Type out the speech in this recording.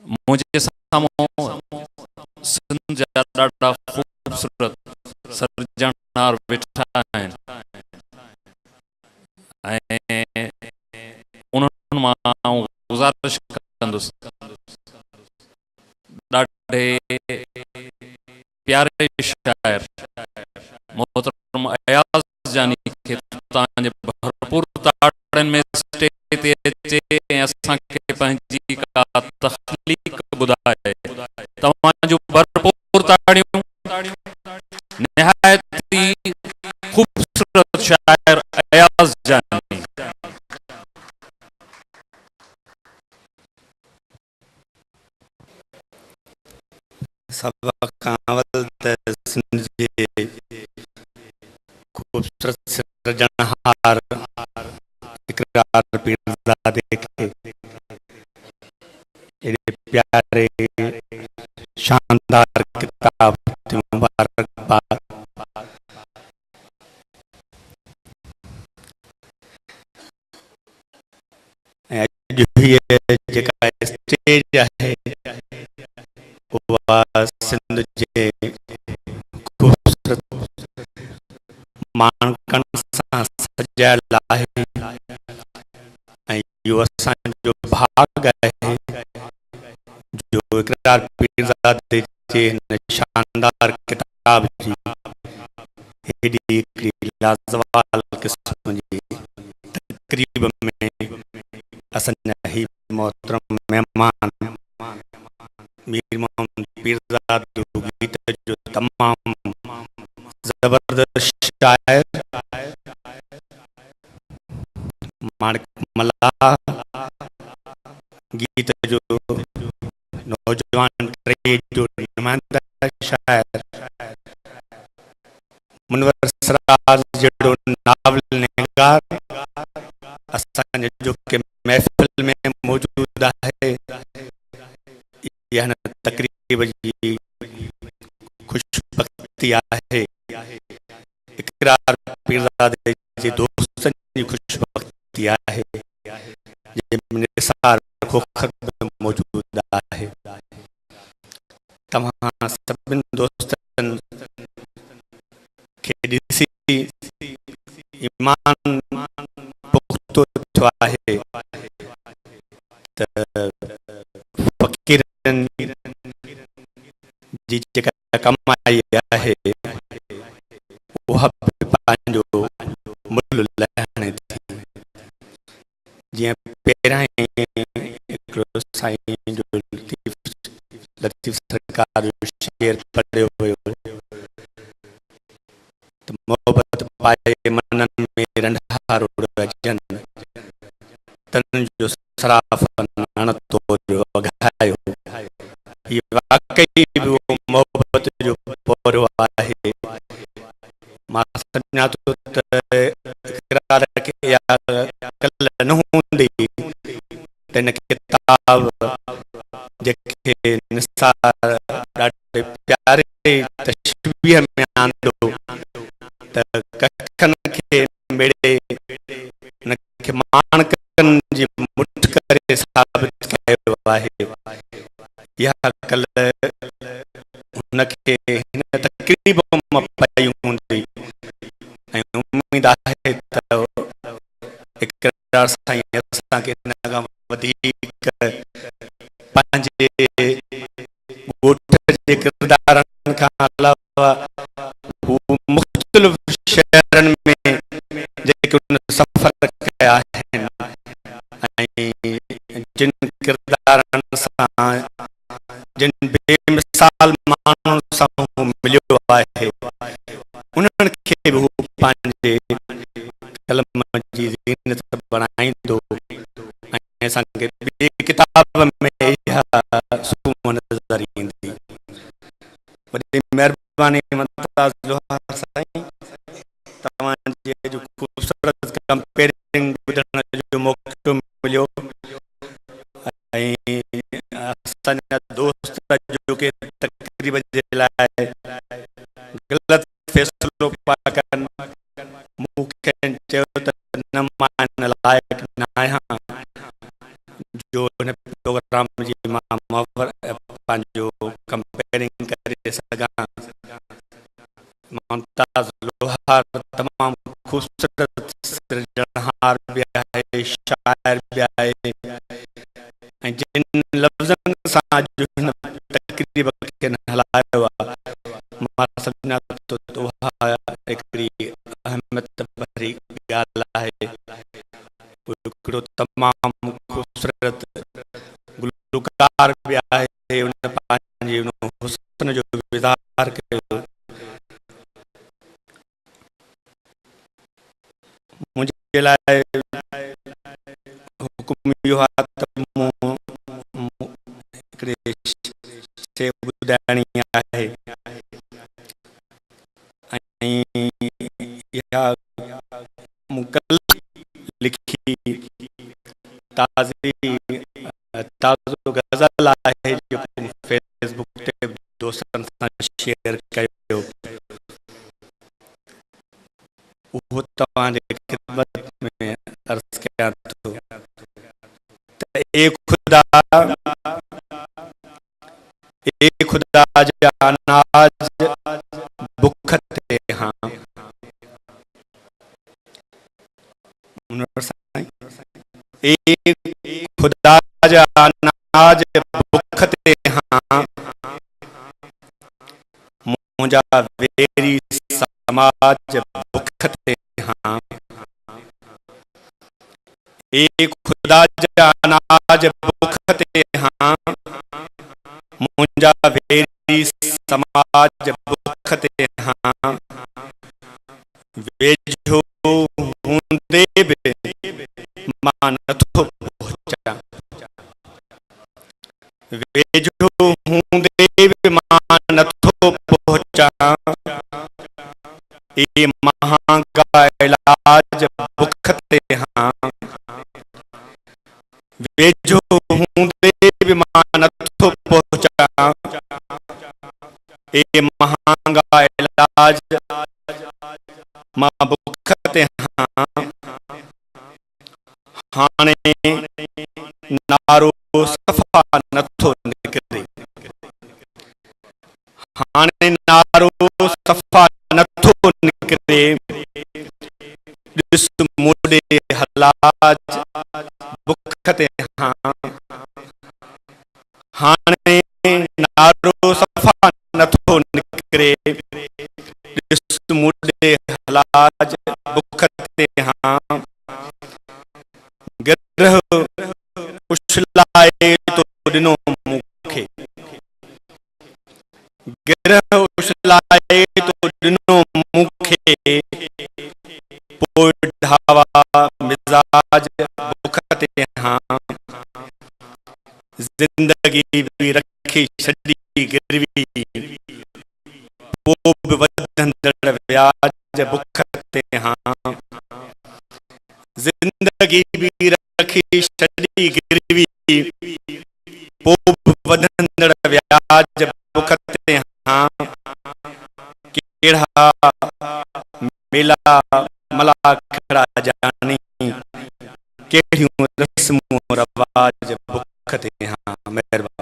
मुझे साम्हूं सिंध जा ॾाढा ख़ूबसूरत सर्जनहार वेठा आहिनि ऐं उन्हनि मां गुज़ारिश कंदुसि ॾाढे प्यारे शाइर मोहतरम अयाज़ जानी खे तव्हांजे भरपूर ताड़नि में स्टेज ते अचे ऐं असांखे पंहिंजी का तख़लीक़ ॿुधाए। तव्हांजो भरपूर ताड़ियूं निहायत ई ख़ूबसूरत शाइर अयाज़ जानी। सब खां अवल त सिंध जे खूबसूरत सृजनहार इकरार पीरज़ादे खे एॾे प्यारे शानदार किताब ते मुबारकबाद। ऐं अॼु हीअ जेका स्टेज आहे उहा सिंध जे खूबसूरत माणकनि सां सजायल आहे ऐं इहो असांजो भाग आहे जो इकरार पीरज़ादे जे हिन शानदार किताब जी हेॾी हिकिड़ी लाज़वाल क़िस्म जी तक़रीब में असांजा ही मोहतरम महिमान मीर मोहम्मद पीरज़ादो गीत जो तमामु ज़बरदस्त शाइर माणिक मल्लाह गीत जो नौजवान टे जो नुमाइंदा शाइर मुनवर सराज जहिड़ो नावल निगार असांजे जो के महफ़िल में मौजूद आहे। इहा हिन तक़रीब जी खुशबख़्ती आहे इकरार पीरज़ादे जे दोस्तनि जी खुशबख़्ती आहे जंहिंमें निसार खोखर बि मौजूद आहे। तव्हां सभिनी दोस्तनि खे ॾिसी ईमान पुख़्तो थियो आहे त फ़क़ीरनि जी जेका कमाई आहे उहा बि पंहिंजो मुल्ह लहणे थी। जीअं पहिरां ई हिकिड़ो साईं जो लतीफ़ सरकार जो शेर पढ़ियो हुयो त मोहबत पाए मननि में रंढा रोड़ अचनि तन जो सराफ़ नण तोड़ वघायो। हीअ वाक़ई बि उहो मोहबत जो पोरो आहे। मां सम्झां थो त इकरार खे इहा कल्ह न हूंदी त हिन किताब जेके निसार ॾाढे प्यारे तशबीह में आंदो त कखनि खे मिड़े हिनखे माणकनि जी मुठ करे साबित कयो आहे। इहा कल्ह हुनखे हिन तक़रीब मां पई हूंदी ऐं उमेद आहे त इकरार साईं असांखे हिन खां वधीक पंहिंजे ॻोठ जे किरदारनि खां अलावा हू मुख़्तलिफ़ शहरनि में जेके उन सफ़र कया आहिनि ऐं जिन किरदारनि सां जिन बेमिसाल माण्हुनि सां हू मिलियो आहे उन्हनि खे बि हू पंहिंजे कलम जी ज़ीनत बणाईंदो ऐं असांखे ॿी किताब में इहा सूह नज़र ईंदी। वॾी महिरबानी मुमताज़ लोहार साईं तव्हांजे जो ख़ूबसूरत कंपेयरिंग ॿुधण जो मौक़ो मिलियो ऐं असांजा दोस्त जो के तक़रीब जे लाइ ग़लति फ़ैसिलो पिया कनि मूंखे चयो त न मां हिन लाइक़ु न आहियां जो हिन प्रोग्राम जी मां सगा मुमताज लोहार तमाम खूबसूरत सृजनहार भी आहे, शायर भी आहे, जिन लफ्ज़न सां जो हिन तक़रीब खे हलायो आहे। मां सम्झां थो त उहा हिकिड़ी अहमियत भरी ॻाल्हि आहे। हिकिड़ो तमामु ख़ूबसूरत गुलकार भी आहे, उन पंहिंजे उन हुस्न जो इज़हार कयो। मुंहिंजे लाइ हुकुम इहो आहे त मूं हिकिड़े शइ ॿुधाइणी आहे, ऐं इहा मूं कल्ह लिखी ताज़ो गज़ल आहे, जेको फेसबुक ते दोस्तनि सां शेयर कयो। उहो तव्हांजे ख़िदमत में अर्ज़ कयां थो त ए खुदा जा अनाज बुख ते हां। ए खुदा जा अनाज बुख ते हां, मुंहिंजा वेरी समाज बुख ते हां। ए खुदा जा अनाज बुख ते हां, मुंहिंजा वेरी समाज बुख ते हां। वेझो हूंदे बि मां नथो पहुचां, वेझो हूंदे बि मां नथो पहुचां। ए महांगा इलाज बुख ते हां, वेझो हूंदे बि मां नथो पहुचां। ए महांगा इलाज मां बुख ते हां। हाणे नारो सफ़ा नथो निकिरे, हाणे नारो सफ़ा नथो निकिरे। ॾिस मुड़े हलाज बुख ते हां, हाणे नारो सफ़ा नथो निकिरे। ॾिस मुड़े हलाज बुख ते हां। गिरह उछलाए तो ॾिनो मूंखे, गिरह उछलाए तो ॾिनो मूंखे। पोइ ढावा मिजाज बुख ते हां, ज़िंदगी भी रखी छॾी गिरवी। पोइ बि वधंदड़ व्याज बुख ते हां, ज़िंदगी भी रखी छॾी गिरवी। पोइ बि वधंदड़ व्याज बुख ते हां। कहिड़ा मेला मला खड़ा जानी, कहिड़ियूं रस्मूं रवाज बुख ते हां। महिरबानी।